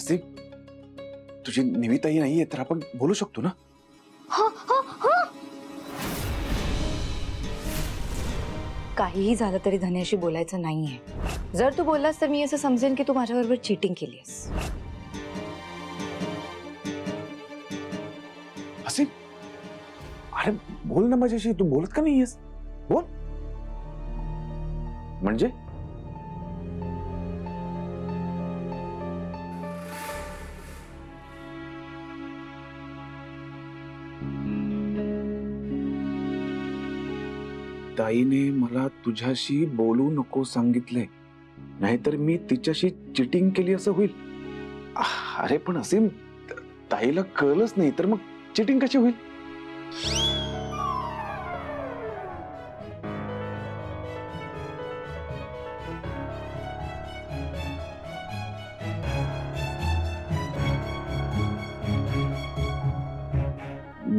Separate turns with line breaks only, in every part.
हसीब, तुझी निविताई नाहीये तर आपण बोलू शकतो ना?
काहीही झालं तरी धन्याशी बोलायचं नाहीये. जर तू बोललास तर मी असं समजेन की तू माझ्याबरोबर चीटिंग केलीस.
हसीब, अरे बोल ना माझ्याशी. तू बोलत का नाहीयेस? बोल. म्हणजे ताईने मला तुझ्याशी बोलू नको सांगितलंय, नाहीतर मी तिच्याशी चिटिंग केली असं होईल. अरे पण असीम, ताईला कळलंच नाही तर मग चिटिंग कशी होईल?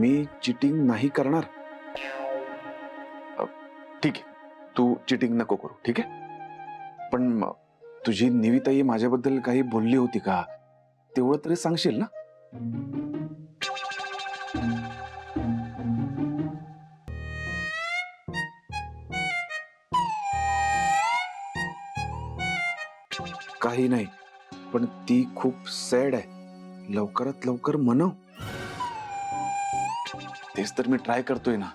मी चिटिंग नाही करणार. ठीक आहे, तू चिटिंग नको करू, ठीक आहे? पण तुझी निविताई माझ्याबद्दल काही बोलली होती का, तेवढं तरी सांगशील ना? काही नाही, पण ती खूप सॅड आहे. लवकरात लवकर मनव. तेच तर मी ट्राय करतोय ना,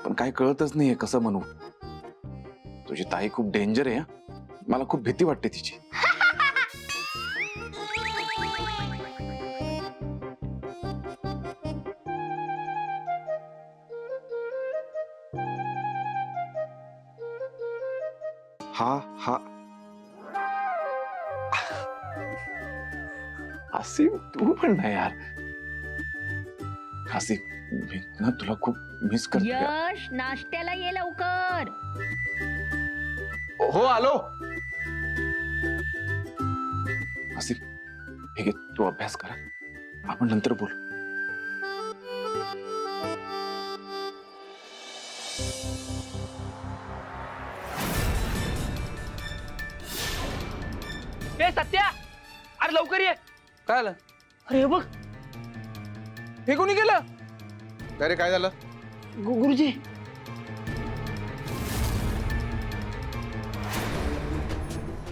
पण काय कळतच नाहीये कसं म्हणू. तुझी ताई खूप डेंजर आहे. मला खूप भीती वाटते तिची. हा हा आसिफ, तू पण नाही यार. आसिफ, मी ना तुला खूप मिस करतो.
यश, नाश्त्याला ये लवकर.
हो आलो. आसिफ, हे घे, तू अभ्यास करा, आपण नंतर बोलू.
ए सत्या, अरे लवकर ये.
काय झालं?
अरे हे बघ,
हे कोणी केलं? अरे काय झालं?
गुरुजी.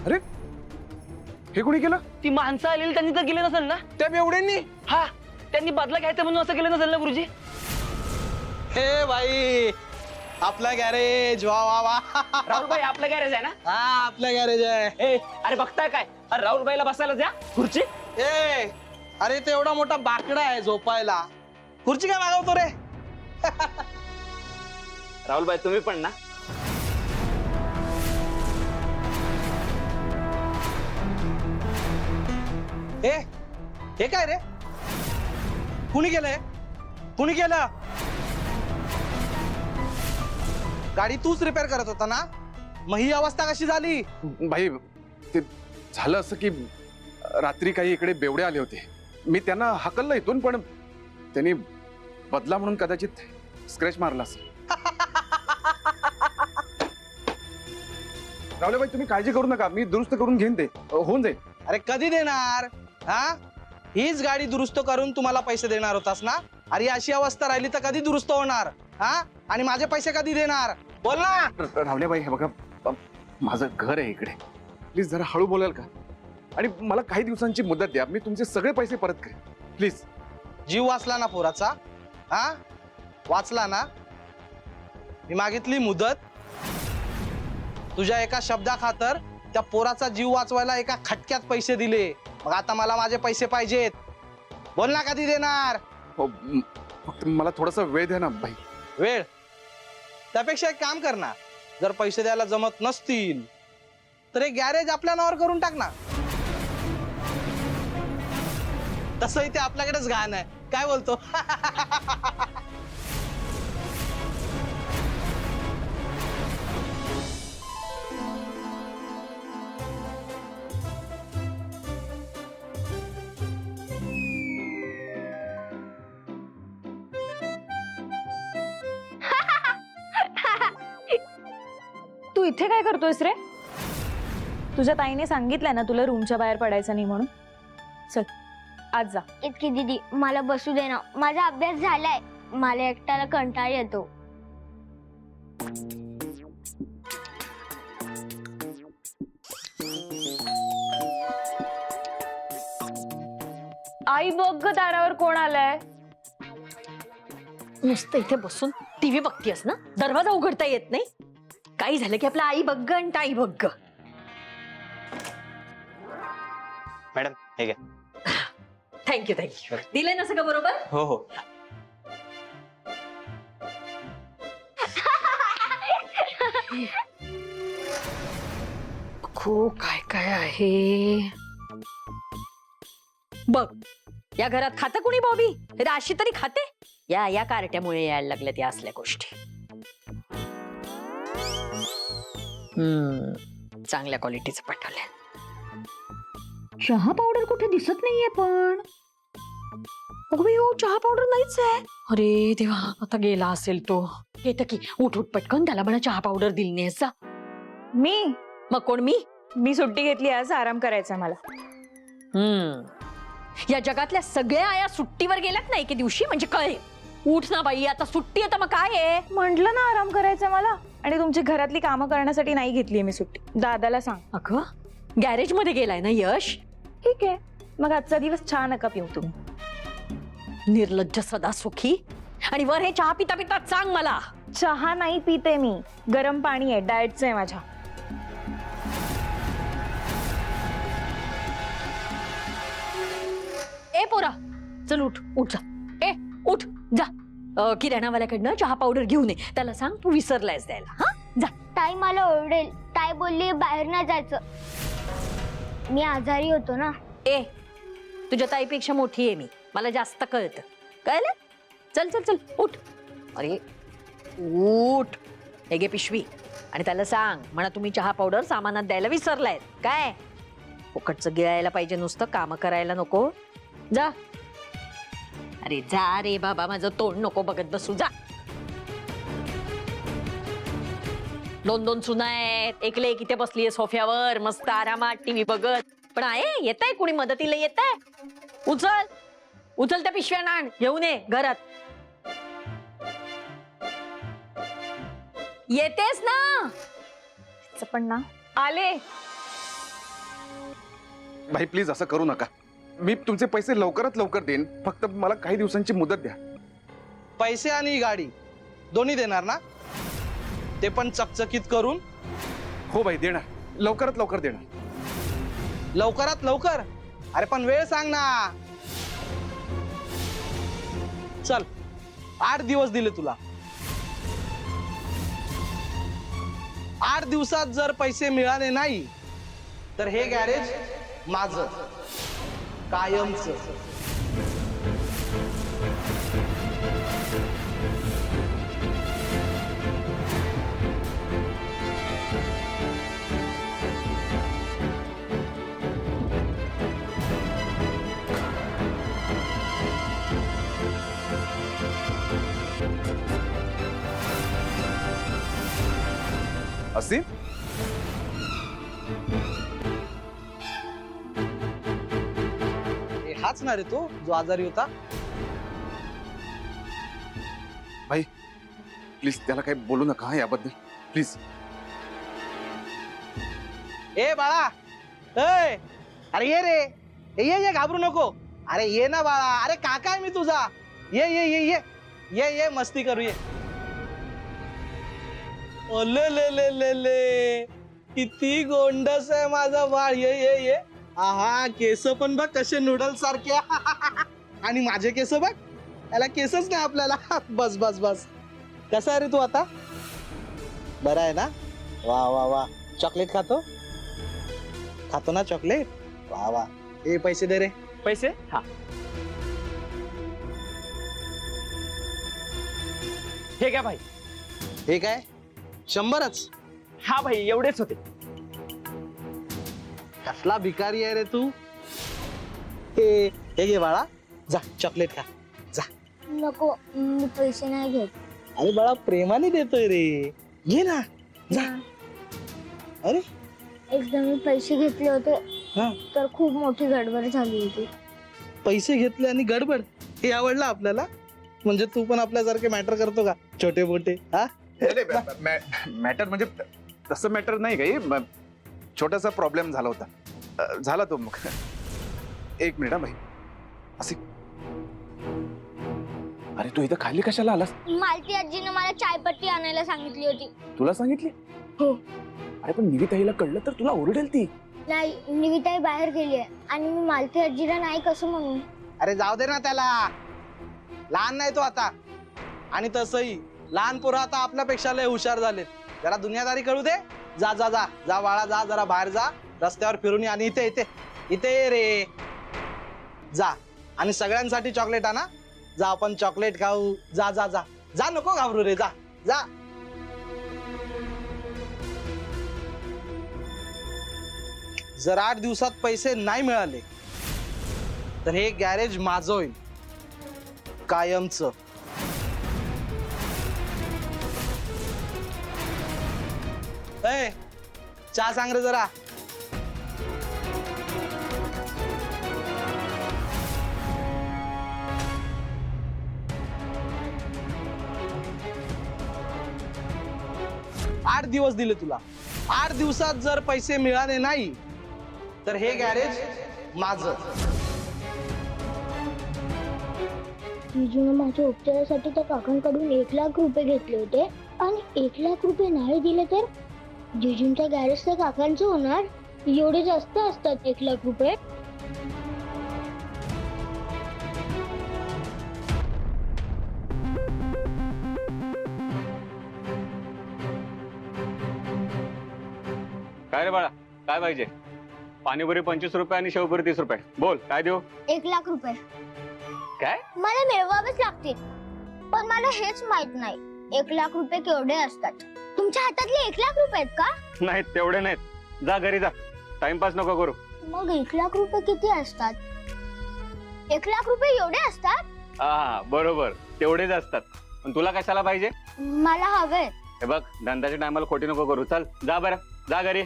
अरे हे कोणी केलं?
ती माणसं आलेली त्यांनी तर केलं नसेल ना?
त्या बेवड्यांनी?
हा, त्यांनी बदला घ्यायचा म्हणून असं केलं नसेल ना गुरुजी?
हे भाई, आपला गॅरेज. वा वा वा.
राहुलबाई, आपलं गॅरेज आहे ना?
हा, आपला गॅरेज आहे.
ए, अरे बघताय काय? अरे राहुलबाईला बसायला द्या खुर्ची.
ए, अरे ते एवढा मोठा बाकडा आहे झोपायला, खुर्ची काय मागवतो रे?
राहुलबाई, तुम्ही पण ना?
ए, हे काय रे? कुणी केलंय? कुणी केलं? गाडी तूच रिपेअर करत होता ना? मग ही अवस्था कशी झाली?
भाई, ते झालं असं की रात्री काही इकडे बेवडे आले होते. मी त्यांना हाकललं इथून, पण त्यांनी बदला म्हणून कदाचित स्क्रॅच मारला असेल. रावलेबाई, तुम्ही काळजी करू नका, मी दुरुस्त करून घेईन, ते होऊन जाईल.
अरे कधी देणार? हा, हीच गाडी दुरुस्त करून तुम्हाला पैसे देणार होतास ना? अरे अशी अवस्था राहिली तर कधी दुरुस्त होणार? हा, आणि माझे पैसे कधी देणार? बोल ना.
रावलेबाई, हे बघा, माझं घर आहे इकडे, प्लीज जरा हळू बोलाल का? आणि मला काही दिवसांची मुदत द्या, मी तुमचे सगळे पैसे परत करेन, प्लीज.
जीव वाचला ना पोराचा? हा, वाचला ना? मी मागितली मुदत, तुझ्या एका शब्दा खातर त्या पोराचा जीव वाचवायला एका खटक्यात पैसे दिले. मग आता मला माझे पैसे पाहिजेत. बोल ना, कधी देणार?
हो, फक्त मला थोडासा वेळ द्या ना भाई.
वेळ? त्यापेक्षा एक काम कर ना, जर पैसे द्यायला जमत नसतील तर एक गॅरेज आपल्या नावावर करून टाक ना. तसंही ते आपल्याकडेच घाण आहे. काय बोलतो?
तू इथे काय करतोयस रे? तुझ्या ताईने सांगितलंय ना तुला रूमच्या बाहेर पडायचं नाही म्हणून. चल आज जा.
इतकी दीदी मला बसू दे ना, माझा अभ्यास झालाय. मला एकट्याला कंटाळा येतो.
आई बघ ग दारावर कोण आलाय.
नुसतं इथे बसून टीव्ही बघतीयस ना, दरवाजा उघडता येत नाही. काही झालं की आपला आई बघ आणि ताई बघ.
मॅडम हे घ्या.
Thank you thank you. दिलंय ना सगळं बरोबर.
हो हो.
खूप काय काय आहे बघ. या घरात खातं कुणी बॉबी? राशी तरी खाते. या कार्ट्यामुळे यायला लागल्या त्या असल्या गोष्टी. चांगल्या क्वालिटीचं पाठवलंय. चहा पावडर कुठे दिसत नाहीये पण. हो चहा पावडर नाहीच आहे. अरे देवा, आता गेला असेल तो. येतं की उठ उठ पटकन त्याला म्हणा चहा पावडर दिली नाहीस जा.
मी
मग कोण मी
सुट्टी घेतली, आज आराम करायचा मला.
या जगातल्या सगळ्या आया सुट्टीवर गेल्यात ना एके दिवशी, म्हणजे कळे. उठ ना बाई, आता सुट्टी आहे तर मग काय आहे.
म्हंटल ना आराम करायचा मला. आणि तुमची घरातली कामं करण्यासाठी नाही घेतली मी सुट्टी. दादाला सांग.
अगं गॅरेज मध्ये गेलाय ना यश.
ठीक आहे, मग आजचा दिवस छान नका पिऊ तुम्ही.
निर्लज्ज सदा सुखी. आणि वर हे चहा पिता पिता सांग मला.
चहा नाही पिते मी, गरम पाणी आहे, डाएटचं आहे माझ्या.
ए पोरा चल उठ उठ जा. ए उठ जा. किराणावाल्याकडनं चहा पावडर घेऊन ये. त्याला सांग तू विसरलायस द्यायला. हा जा.
ताई मला ओरडेल. ताई बोलली बाहेर नाही जायचं. मी आजारी होतो ना.
ए तुझ्या ताईपेक्षा मोठी आहे मी, मला जास्त कळतं. कळलं. चल चल चल उठ. अरे उठ. हे घे पिशवी आणि त्याला सांग म्हणा तुम्ही चहा पावडर सामानात द्यायला विसरलायत. काय फुकटचं गिळायला पाहिजे, नुसतं काम करायला नको. जा. अरे जा रे बाबा, माझं तोंड नको बघत बसू. जा. 2-2 सुना आहेत. एकले एक इथे बसलीये सोफ्यावर मस्त आरामात टीव्ही बघत. पण आहे येतंय कुणी मदतीला येतंय. उचल उचल त्या पिशव्या आण, घेऊन ये घरात. येतेस ना.
पण ना आले.
भाई प्लीज असं करू नका. मी तुमचे पैसे लवकरात लवकर देईन, फक्त मला काही दिवसांची मुदत द्या.
पैसे आणि ही गाडी दोन्ही देणार ना? ते पण चकचकीत करून.
हो भाई देणार, लवकरात लवकर देणार.
लवकरात लवकर? अरे पण वेळ सांग ना. चल 8 दिवस दिले तुला. 8 दिवसात जर पैसे मिळाले नाही तर हे गॅरेज माझं कायमचं.
असीम
हाच ना रे तो जो आजारी होता.
भाई प्लीज त्याला काही बोलू नका याबद्दल प्लीज.
ए बाळा, ए अरे ये रे. ये घाबरू नको. अरे ये ना बाळा. अरे काका आहे मी तुझा. ये ये ये ये ये ये मस्ती करू ये. ओले ले ले ले ले, किती गोंडस आहे माझा बाळ. ये ये ये. आहा, केस पण बघ कसे नूडल सारखे. आणि माझे केस बघ, याला केसच नाही आपल्याला. बस बस बस. कसा आहे रे तू आता? बरा आहे ना? वा वा वा. चॉकलेट खातो ना चॉकलेट? वा वा. ए पैसे दे रे.
पैसे. हा हे घ्या भाई.
हे काय 100च?
हा भाई एवढेच होते.
कसला भिकारी आहे रे तू. हे घे बाळा, जा चॉकलेट खा जा.
नको, मी पैसे नाही घेत.
अरे बाळा प्रेमाने देतोय रे. घे ना जा. अरे
एकदा मी पैसे घेतले होते,
हा.
तर खूप मोठी गडबड झाली होती.
पैसे घेतले आणि गडबड, हे आवडलं आपल्याला. म्हणजे तू पण आपल्यासारखे मॅटर करतो का, छोटे मोठे? हा,
मॅटर म्हणजे तसं मॅटर नाही काही, छोटासा प्रॉब्लेम झाला होता. झाला तो मग. एक मिनिट हा भाई. असे अरे तू इथं खाली कशाला आलास?
मालती आजीने मला चायपत्ती आणायला सांगितली होती.
तुला सांगितली?
हो.
अरे पण निविताईला कळलं तर तुला ओरडेल ती.
नाही, निविताई बाहेर गेली आहे आणि मी मालती आजीला नाही कसं म्हणून.
अरे जाऊ दे ना त्याला, लहान नाही तो आता. आणि तसंही लहान पोरं आता आपल्यापेक्षा लय हुशार झालेत. जरा दुनियादारी कळू दे. जा जा जा जा बाळा, जा जरा बाहेर जा, रस्त्यावर फिरून ये. आणि इथे इथे इथे ये रे, जा. आणि सगळ्यांसाठी चॉकलेट आणा. जा, आपण चॉकलेट खाऊ. जा जा जा जा, नको घाबरू रे, जा जा. जर 8 दिवसात पैसे नाही मिळाले तर हे गॅरेज माझं होईल, कायमचं. ए, चहा सांग रे जरा. आठ दिवस दिले तुला. 8 दिवसात जर पैसे मिळाले नाही तर हे गॅरेज माझं.
जिजूने माझ्या उपचारासाठी त्या काकांकडून 1 लाख रुपये घेतले होते आणि 1 लाख रुपये नाही दिले तर जिजूंच्या गॅरेज त्या काकांचं होणार. एवढे जास्त असतात 1 लाख रुपये.
काय रे बाळा, काय पाहिजे? पाणीपुरी 25 रुपये आणि शेवपुरी 30 रुपये. बोल, काय देऊ?
1 लाख रुपये
काय?
मला मिळवावेच लागतील. पण मला हेच माहित नाही 1 लाख रुपये केवढे असतात. तुमच्या हातातले 1 लाख रुपये आहेत का?
नाहीत, तेवढे नाहीत. जा घरी जा, टाइमपास नको करू.
मग 1 लाख रुपये किती असतात? 1 लाख रुपये एवढे असतात?
हा बरोबर, तेवढेच असतात. पण तुला कशाला पाहिजे?
मला हवे.
हे बघ, धंद्याच्या टायमाला खोटी नको करू. चल जा, बरं जा घरी.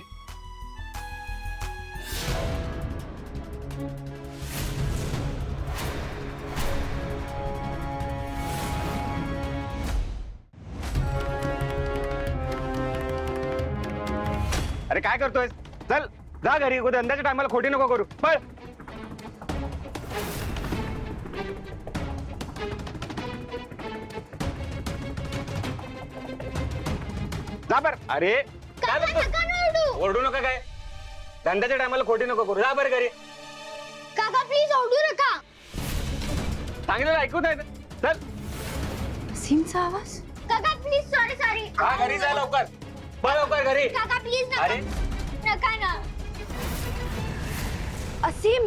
अरे काय करतोय? चल जा घरी. धंद्याच्या टायमाला खोटी नको करू. पळ. जा बर. अरे काय बघतोस? ओरडू नका. काय धंद्याच्या टायमाला खोटी नको करू. जा बर घरी.
काका प्लीज ओरडू नका.
सांगितलं ऐकू नाही. चल.
असीमचा आवाज.
काका प्लीज, सॉरी सॉरी.
हा घरी जा लवकर. पळ लवकर घरी.
काका प्लीज नका.
अरे
नका ना.
असीम.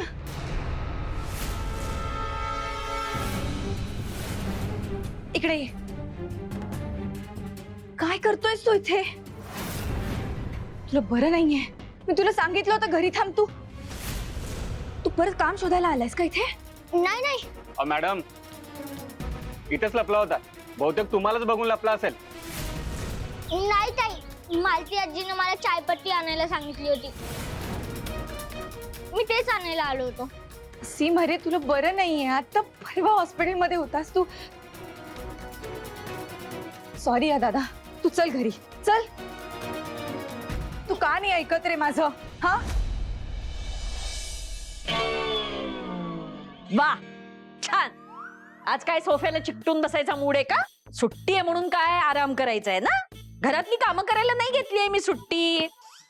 इकडे ये. काय करतोयस तू इथे? तुला बरं नाहीये? मी तुला सांगितलं होतं घरी थांब. तू परत काम शोधायला आलायस का इथे?
नाही नाही.
मॅडम, इथेच लपला होता. बहुतेक तुम्हालाच बघून लपला असेल.
नाही ताई, मालती आजीने मला चायपत्ती आणायला सांगितली होती. मी तेच आणायला आलो होतो.
असीम, अरे तुला बरं नाहीये. आता परवा हॉस्पिटलमध्ये होतास तू. सॉरी या दादा. तू चल घरी चल. तू का नाही ऐकत रे माझं? हा,
वा छान. आज काय सोफ्याला चिकटून बसायचा मूड आहे का? सुट्टी आहे म्हणून काय आराम करायचा आहे ना? घरातली कामं करायला नाही घेतलीये मी सुट्टी.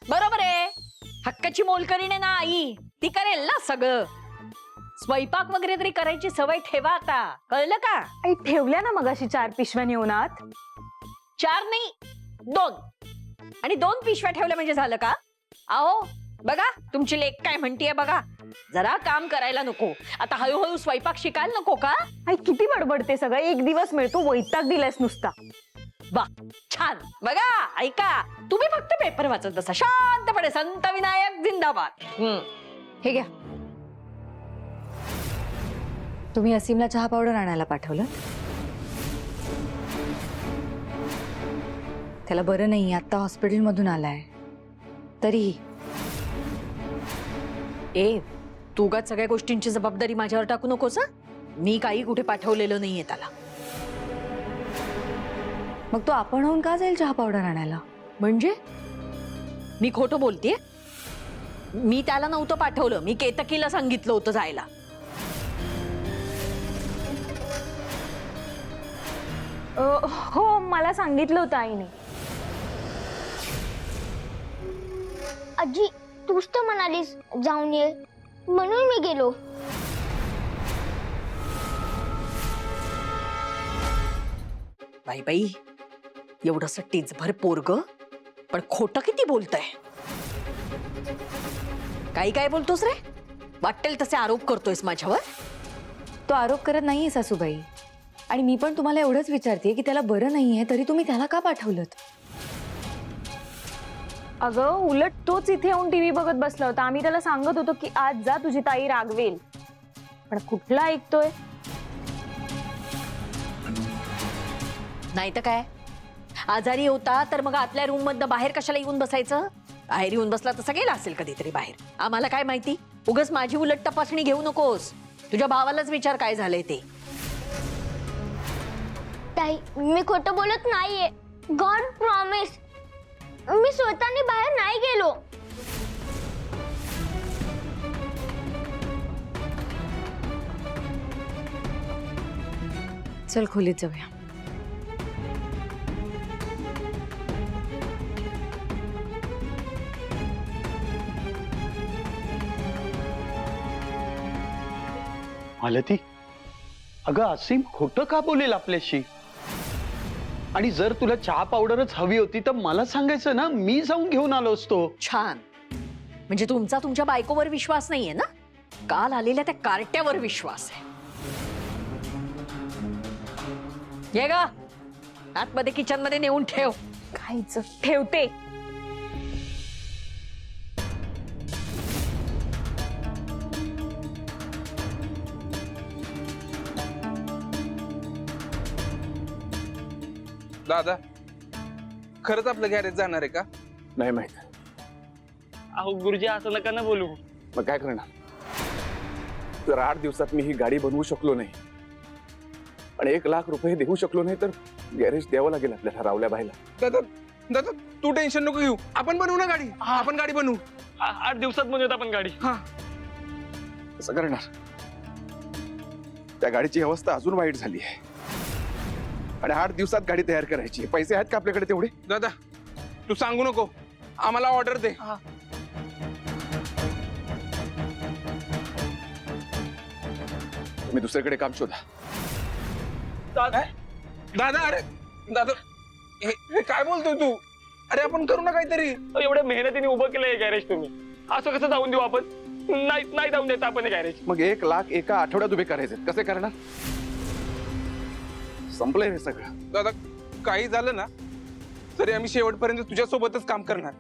बरोबर आहे. हक्काची मोलकरीण ना आई, ती करेल ना सगळं. स्वयंपाक वगैरे तरी करायची सवय ठेवा आता, कळलं का?
आई ठेवल्या ना मगाशी 4 पिशव्या नेऊन आत.
4 नाही 2. आणि 2 पिशव्या ठेवल्या म्हणजे झालं का? अहो बघा, तुमची लेक काय म्हणतीये बघा. जरा काम करायला नको? आता हळूहळू स्वयंपाक शिकायला नको का?
आई किती बडबडते सगळं. एक दिवस मिळतो, वैताग दिलायस नुसता.
वा छान. बघा ऐका, तुम्ही फक्त पेपर वाचत बसा शांतपणे. संत विनायक जिंदाबाद.
हे घ्या. तुम्ही असीमला चहा पावडर आणायला पाठवलं? त्याला बरं नाही, आता हॉस्पिटलमधून आलाय. तरीही
ए तू का सगळ्या गोष्टींची जबाबदारी माझ्यावर टाकू नकोस हं? मी काही कुठे पाठवलेलं नाहीये त्याला.
मग तो आपण होऊन का जाईल चहा पावडर आणायला?
म्हणजे मी खोटं बोलतेय? मी त्याला नव्हतं पाठवलं, मी केतकीला सांगितलं होतं जायला.
हो मला सांगितलं होतं आईने.
आजी तूच तर म्हणालीस जाऊन ये, म्हणून मी गेलो.
बाई बाई एवढंसं टीचभर पोरग पण खोटं किती बोलतय. काही काय बोलतोस रे? वाटेल तसे आरोप करतोयस माझ्यावर.
तो आरोप करत नाहीये सासूबाई. आणि मी पण तुम्हाला एवढंच विचारते की त्याला बरं नाहीये तरी तुम्ही त्याला का पाठवलं? अगं उलट तोच इथे येऊन टीव्ही बघत बसला होता. आम्ही त्याला सांगत होतो की आज जा तुझी ताई रागवेल, पण कुठला ऐकतोय?
नाही तर काय, आजारी होता तर मग आतल्या रूम मधनं बाहेर कशाला येऊन बसायचं? बाहेर येऊन बसला तसा गेला असेल कधीतरी बाहेर. आम्हाला काय माहिती? उगाच माझी उलट तपासणी घेऊ नकोस. तुझ्या भावालाच विचार काय झालंय ते.
ताई मी खोटं बोलत नाहीये. गॉड प्रॉमिस मी स्वतःने बाहेर नाही गेलो.
चल खोलीत जाऊया.
मालती, अगं असीम खोटं का बोलेल आपल्याशी? आणि जर तुला चहा पावडरच हवी होती तर मला सांगायचं ना, मी जाऊन घेऊन आलो असतो.
छान. म्हणजे तुमचा तुमच्या बायकोवर विश्वास नाहीये ना? काल आलेल्या त्या कार्ट्यावर विश्वास आहे. ये गा आतमध्ये किचन मध्ये नेऊन ठेव.
खायचं ठेवते.
दादा खरंच आपलं गॅरेज जाणार आहे का?
नाही माहित.
अहो गुरुजी असं नका ना बोलू.
मग काय करणार? जर 8 दिवसात मी ही गाडी बनवू शकलो नाही आणि 1 लाख रुपये देऊ शकलो नाही तर गॅरेज द्यावं लागेल आपल्याला रावल्या बाईला.
दादा दादा तू टेन्शन नको घेऊ, आपण बनवू ना गाडी. आपण गाडी बनवू.
8 दिवसात बनवत आपण गाडी.
हा
कसं करणार? त्या गाडीची अवस्था अजून वाईट झाली आहे आणि 8 दिवसात गाडी तयार करायची. पैसे आहेत का आपल्याकडे तेवढे?
दादा तू सांगू नको, आम्हाला ऑर्डर दे.
तुम्ही दुसरीकडे काम शोधा.
दादा अरे दादा हे काय बोलतोय तू? अरे आपण करू ना काहीतरी.
एवढ्या मेहनतीने उभं केलंय गॅरेज तुम्ही, असं कसं जाऊन देऊ आपण? नाही जाऊन देत आपण गॅरेज.
मग 1 लाख एका आठवड्यात उभे करायचे. कसे करणार? संपलंय हे सगळं.
दादा काही झालं ना तरी आम्ही शेवटपर्यंत तुझ्या सोबतच काम करणार.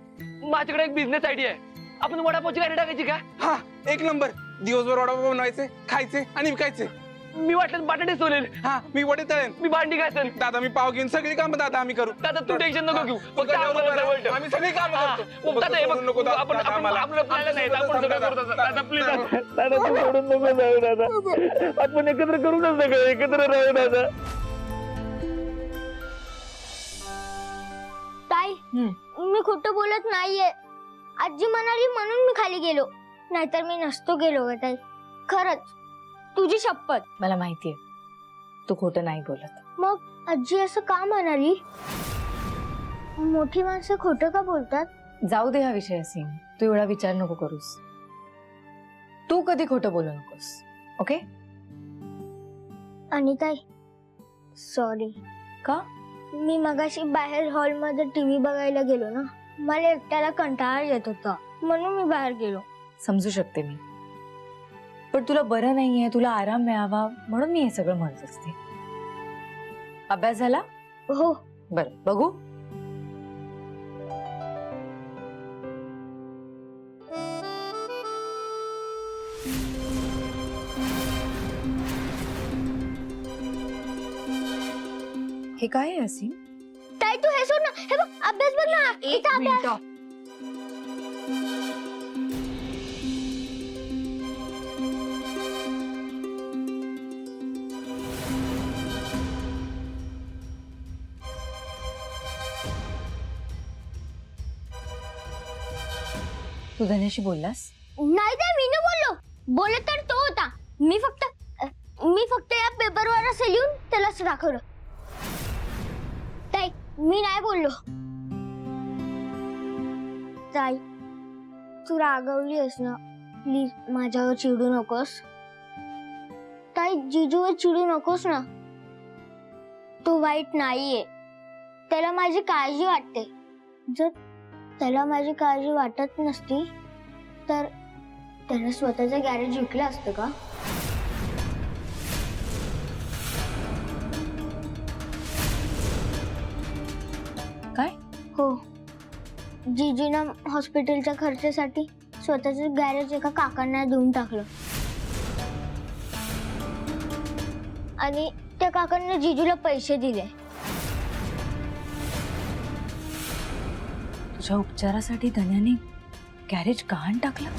माझ्याकडे एक बिझनेस आयडिया आहे. आपण वडापावची गाडी टाकायची का?
हा 1 नंबर. दिवसभर वडापाव बनवायचे, खायचे आणि विकायचे.
मी वाटलं बटाटे सोलेल.
हा मी वडे तळेन.
मी भांडी घासेन.
दादा मी पाव घेऊन सगळी कामं दादा आम्ही करू.
दादा तू टेन्शन नको घेऊ. फक्त आम्हाला जवळ ठेव.
आम्ही सगळी कामं
हा,
करतो.
दादा हे बघ,
नको दादा,
आपण
दादा, आम्हाला.
आपलं प्लॅन नाही. आपण सगळं करू दादा. दादा प्लीज
दादा.
दादा तू सोडून नको जाऊ दादा. आपण एकत्र करू ना सगळं, एकत्र राहू दादा.
ताई मी खोटं बोलत नाहीये. आजी म्हणाली म्हणून मी खाली गेलो, नाहीतर मी नसतो गेलो ग ताई. खरंच तुझी शपथ.
मला माहितीये तू खोटं नाही बोलत.
मग आजी असं का म्हणाली? मोठी माणसं खोटं का बोलतात?
जाऊ दे हा विषय असीम. तू एवढा विचार नको करूस. तू कधी खोटं बोलू नकोस. ओके?
आणि ताई सॉरी.
का?
मी मगाशी बाहेर हॉलमध्ये टीव्ही बघायला गेलो ना, मला एकट्याला कंटाळा येत होता म्हणून मी बाहेर गेलो.
समजू शकते मी, पण तुला बरं नाहीये, तुला आराम मिळावा म्हणून मी हे सगळं म्हणत असते. अभ्यास झाला?
हो.
बरं बघू. हे काय आहे असीम?
ताई तू हे सोड ना. हे बघ अभ्यास बघ ना. इथं अभ्यास.
तू धन्याशी बोललास?
नाही ते मी नाही बोललो, बोलत तर तो होता. मी फक्त या पेपरवर असं लिहून त्याला असं दाखवलं. ताई मी नाही बोललो. ताई तू रागवली आहेस ना, प्लीज माझ्यावर चिडू नकोस. ताई जिजूवर चिडू नकोस ना, तो वाईट नाहीये, त्याला माझी काळजी वाटते. जर त्याला माझी काळजी वाटत नसती तर त्याने स्वतःचं गॅरेज विकलं असतं का?
काय?
हो, जीजीनं हॉस्पिटलच्या खर्चासाठी स्वतःचं गॅरेज एका काकांना देऊन टाकलं आणि त्या काकांना जीजूला पैसे दिले.
तुझ्या उपचारासाठी धन्याने गॅरेज गहाण टाकलं?